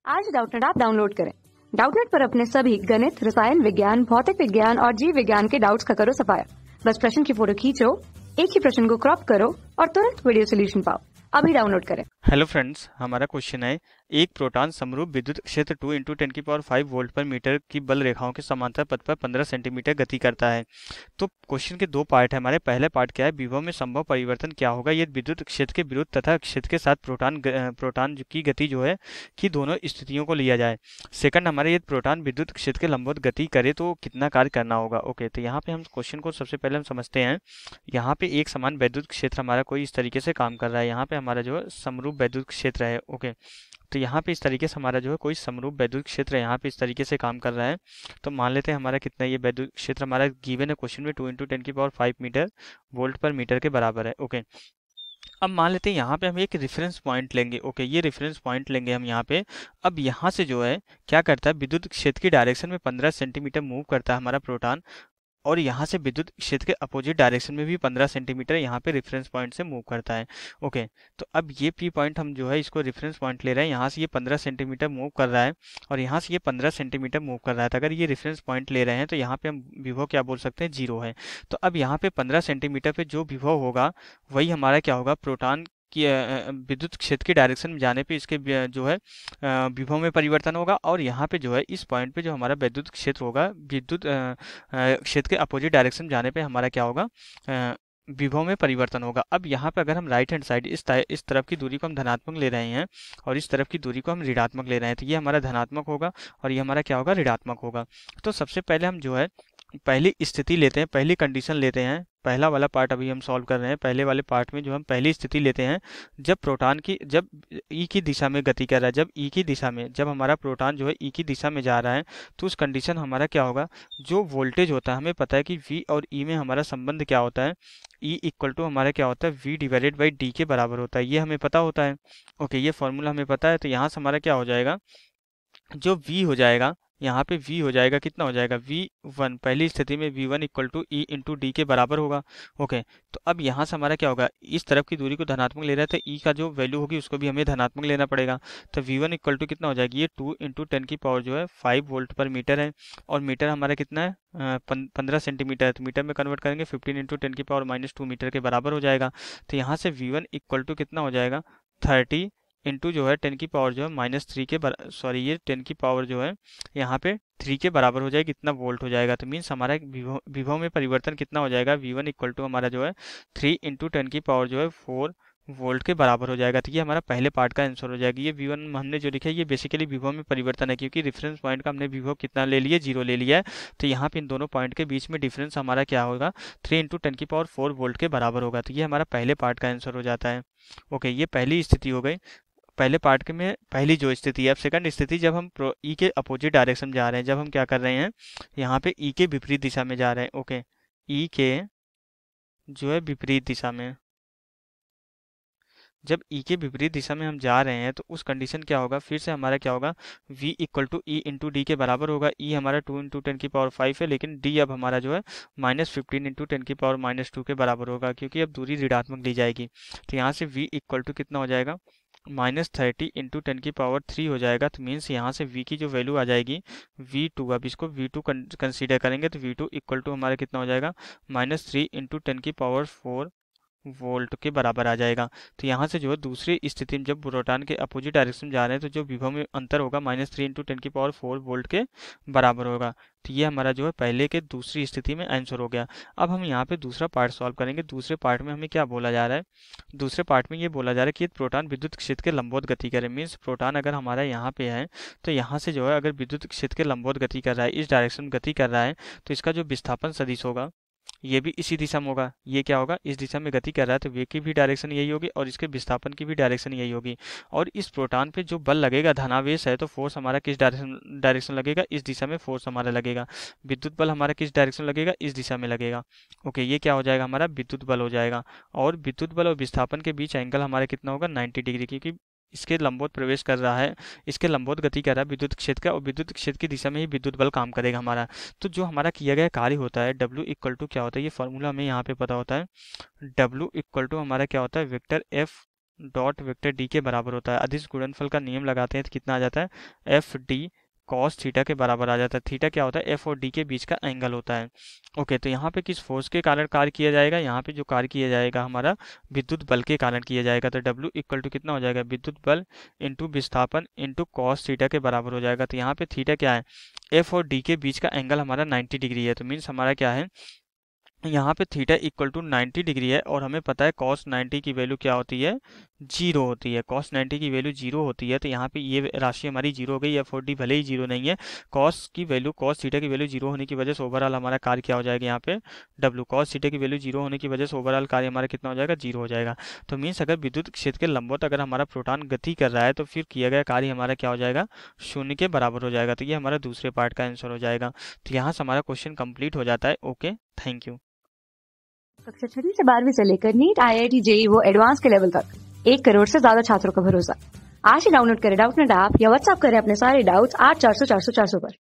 आज Doubtnut app download करें। Doubtnut पर अपने सभी गणित, रसायन विज्ञान, भौतिक विज्ञान और जीव विज्ञान के डाउट्स का करो सफाया। बस प्रश्न की फोटो खींचो, एक ही प्रश्न को क्रॉप करो और तुरंत वीडियो सोल्यूशन पाओ। अभी डाउनलोड करें। हेलो फ्रेंड्स, हमारा क्वेश्चन है एक प्रोटॉन समरूप विद्युत क्षेत्र 2 × 10⁵ वोल्ट पर मीटर की बल रेखाओं के समांतर पथ पर 15 सेंटीमीटर गति करता है। तो क्वेश्चन के दो पार्ट है हमारे। पहले पार्ट क्या है, विभव में संभव परिवर्तन क्या होगा यदि विद्युत क्षेत्र के विरुद्ध तथा क्षेत्र के साथ प्रोटॉन की गति जो है कि दोनों स्थितियों को लिया जाए। सेकंड हमारे यदि प्रोटॉन विद्युत क्षेत्र के लंबवत गति करे तो कितना कार्य करना होगा। ओके, तो यहाँ पे हम क्वेश्चन को सबसे पहले हम समझते हैं। यहाँ पे एक समान वैद्युत क्षेत्र हमारा कोई इस तरीके से काम कर रहा है। यहाँ पे हमारा जो है समरूप वैद्युत क्षेत्र है। ओके, तो यहाँ पे इस तरीके से हमारा जो है कोई समरूप वैद्युत क्षेत्र यहाँ पे इस तरीके से काम कर रहा है। तो मान लेते हैं हमारा कितना ये वैद्युत क्षेत्र हमारा गिवन है क्वेश्चन में 2 × 10⁵ मीटर वोल्ट पर मीटर के बराबर है। ओके, अब मान लेते हैं यहाँ पे हम एक रेफरेंस पॉइंट लेंगे। ओके, ये रेफरेंस पॉइंट लेंगे हम यहाँ पे। अब यहाँ से जो है क्या करता है, विद्युत क्षेत्र की डायरेक्शन में 15 सेंटीमीटर मूव करता है हमारा प्रोटॉन, और यहाँ से विद्युत क्षेत्र के अपोजिट डायरेक्शन में भी 15 सेंटीमीटर यहाँ पे रेफरेंस पॉइंट से मूव करता है। ओके, तो अब ये पी पॉइंट हम जो है इसको रेफरेंस पॉइंट ले रहे हैं। यहाँ से ये 15 सेंटीमीटर मूव कर रहा है और यहाँ से ये 15 सेंटीमीटर मूव कर रहा है। तो अगर ये रेफरेंस पॉइंट ले रहे हैं तो यहाँ पे हम विभव क्या बोल सकते हैं, 0 है। तो अब यहाँ पे 15 सेंटीमीटर पे जो विभव होगा वही हमारा क्या होगा, प्रोटॉन कि विद्युत क्षेत्र के डायरेक्शन में जाने पे इसके जो है विभव में परिवर्तन होगा, और यहाँ पे जो है इस पॉइंट पे जो हमारा विद्युत क्षेत्र होगा, विद्युत क्षेत्र के अपोजिट डायरेक्शन में जाने पे हमारा क्या होगा, विभव में परिवर्तन होगा। अब यहाँ पे अगर हम राइट हैंड साइड इस तरफ की दूरी को हम धनात्मक ले रहे हैं और इस तरफ की दूरी को हम ऋणात्मक ले रहे हैं, तो ये हमारा धनात्मक होगा और ये हमारा क्या होगा, ऋणात्मक होगा। तो सबसे पहले हम जो है पहली स्थिति लेते हैं, पहली कंडीशन लेते हैं। पहला वाला पार्ट अभी हम सॉल्व कर रहे हैं। पहले वाले पार्ट में जो हम पहली स्थिति लेते हैं, जब प्रोटॉन की जब ई की दिशा में गति कर रहा है, जब ई की दिशा में, जब हमारा प्रोटॉन जो है ई की दिशा में जा रहा है, तो उस कंडीशन हमारा क्या होगा, जो वोल्टेज होता है हमें पता है कि वी और ई में हमारा संबंध क्या होता है, ई इक्वल टू हमारा क्या होता है, वी डिवाइडेड बाई डी के बराबर होता है। ये हमें पता होता है। ओके, ये फॉर्मूला हमें पता है। तो यहाँ से हमारा क्या हो जाएगा, जो v हो जाएगा, यहाँ पे v हो जाएगा, कितना हो जाएगा, v1। पहली स्थिति में v1 equal to E into D के बराबर होगा। ओके, तो अब यहाँ से हमारा क्या होगा, इस तरफ की दूरी को धनात्मक ले रहा है तो e का जो वैल्यू होगी उसको भी हमें धनात्मक लेना पड़ेगा। तो v1 इक्वल टू कितना हो जाएगी, ये 2 × 10⁻⁵ जो है 5 वोल्ट पर मीटर है, और मीटर हमारा कितना है, 15 सेंटीमीटर। तो मीटर में कन्वर्ट करेंगे 15 × 10⁻⁻² मीटर के बराबर हो जाएगा। तो यहाँ से v1 इक्वल टू कितना हो जाएगा, 30 इंटू जो है 10 की पावर जो है -3 के सॉरी ये 10 की पावर जो है यहाँ पे 3 के बराबर हो जाएगी, कितना वोल्ट हो जाएगा। तो मीन्स हमारा विभव में परिवर्तन कितना हो जाएगा, v1 इक्वल टू हमारा जो है 3 × 10 की पावर जो है 4 वोल्ट के बराबर हो जाएगा। तो ये हमारा पहले पार्ट का आंसर हो जाएगा। ये v1 हमने जो लिखा है ये बेसिकली विभव में परिवर्तन है, क्योंकि रेफरेंस पॉइंट का हमने विभव कितना ले लिया, 0 ले लिया है। तो यहाँ पे इन दोनों पॉइंट के बीच में डिफरेंस हमारा क्या होगा, 3 × 10 की पावर 4 वोल्ट के बराबर होगा। तो ये हमारा पहले पार्ट का आंसर हो जाता है। ओके, ये पहली स्थिति हो गई, पहले पार्ट के में पहली जो स्थिति है। अब सेकंड स्थिति, जब हम ई के अपोजिट डायरेक्शन में जा रहे हैं, जब हम क्या कर रहे हैं, यहाँ पे ई के विपरीत दिशा में जा रहे हैं। ओके, ई के जो है विपरीत दिशा में, जब ई के विपरीत दिशा में हम जा रहे हैं तो उस कंडीशन क्या होगा, फिर से हमारा क्या होगा, v equal to E into D के बराबर होगा। ई हमारा 2 × 10⁻⁵ है, लेकिन डी अब हमारा जो है -15 × 10⁻⁻² के बराबर होगा, क्योंकि अब दूरी ऋणात्मक ली जाएगी। तो यहाँ से v इक्वल टू कितना हो जाएगा, -30 × 10⁻³ हो जाएगा। तो मीन्स यहाँ से v की जो वैल्यू आ जाएगी v2, अब इसको v2 कंसीडर करेंगे तो v2 इक्वल टू हमारा कितना हो जाएगा, -3 × 10⁻⁴ वोल्ट के बराबर आ जाएगा। तो यहाँ से जो है दूसरी स्थिति में जब प्रोटॉन के अपोजिट डायरेक्शन में जा रहे हैं तो जो विभव में अंतर होगा -3 × 10⁻⁴ वोल्ट के बराबर होगा। तो ये हमारा जो है पहले के दूसरी स्थिति में आंसर हो गया। अब हम यहाँ पे दूसरा पार्ट सॉल्व करेंगे। दूसरे पार्ट में हमें क्या बोला जा रहा है, दूसरे पार्ट में ये बोला जा रहा है कि प्रोटॉन विद्युत क्षेत्र के लंबवत गति करे। मीन्स प्रोटॉन अगर हमारा यहाँ पे है तो यहाँ से जो है अगर विद्युत क्षेत्र के लंबवत गति कर रहा है, इस डायरेक्शन में गति कर रहा है, तो इसका जो विस्थापन सदिश होगा ये भी इसी दिशा में होगा। ये क्या होगा, इस दिशा में गति कर रहा है तो वे की भी डायरेक्शन यही होगी और इसके विस्थापन की भी डायरेक्शन यही होगी। और इस प्रोटॉन पे जो बल लगेगा, धनावेश है, तो फोर्स हमारा किस डायरेक्शन लगेगा, इस दिशा में फोर्स हमारा लगेगा। विद्युत बल हमारा किस डायरेक्शन लगेगा, इस दिशा में लगेगा। ओके, ये क्या हो जाएगा, हमारा विद्युत बल हो जाएगा। और विद्युत बल और विस्थापन के बीच एंगल हमारा कितना होगा, 90 डिग्री, क्योंकि इसके लंबवत प्रवेश कर रहा है, इसके लंबवत गति कर रहा है विद्युत क्षेत्र का, और विद्युत क्षेत्र की दिशा में ही विद्युत बल काम करेगा हमारा। तो जो हमारा किया गया कार्य होता है W इक्वल टू क्या होता है, ये फॉर्मूला हमें यहाँ पे पता होता है। W इक्वल टू हमारा क्या होता है, vector F dot vector D के बराबर होता है। अदिश गुणनफल का नियम लगाते हैं तो कितना आ जाता है, एफ डी कॉस थीटा के बराबर आ जाता है। थीटा क्या होता है, एफ और डी के बीच का एंगल होता है। ओके, तो यहाँ पे किस फोर्स के कारण कार्य किया जाएगा, यहाँ पे जो कार्य किया जाएगा हमारा विद्युत बल के कारण किया जाएगा। तो W इक्वल टू कितना हो जाएगा, विद्युत बल इंटू विस्थापन इंटू कॉस थीटा के बराबर हो जाएगा। तो यहाँ पे थीटा क्या है, एफ और डी के बीच का एंगल हमारा 90 डिग्री है। तो मीन्स हमारा क्या है, यहाँ पे थीटा इक्वल टू 90 डिग्री है और हमें पता है कॉस 90 की वैल्यू क्या होती है, जीरो होती है। कॉस 90 की वैल्यू जीरो होती है, तो यहाँ पे ये राशि हमारी जीरो हो गई। एफ और डी भले ही जीरो नहीं है, कॉस की वैल्यू, कॉस थीटा की वैल्यू जीरो होने की वजह से ओवरऑल हमारा कार्य क्या हो जाएगा, यहाँ पे डब्ल्यू कॉस थीटा की वैल्यू जीरो होने की वजह से ओवरऑल कार्य हमारा कितना हो जाएगा, जीरो हो जाएगा। तो मीन्स अगर विद्युत क्षेत्र के लंबवत अगर हमारा प्रोटॉन गति कर रहा है तो फिर किया गया कार्य हमारा क्या हो जाएगा, शून्य के बराबर हो जाएगा। तो ये हमारा दूसरे पार्ट का आंसर हो जाएगा। तो यहाँ से हमारा क्वेश्चन कंप्लीट हो जाता है। Okay, thank you. कक्षा 6वीं से 12वीं से लेकर नीट, IIT, JEE वो एडवांस के लेवल तक 1 करोड़ से ज्यादा छात्रों का भरोसा। आज ही डाउनलोड करें डाउटनेट ऐप या व्हाट्सएप करें अपने सारे डाउट्स 8400 400 400 पर।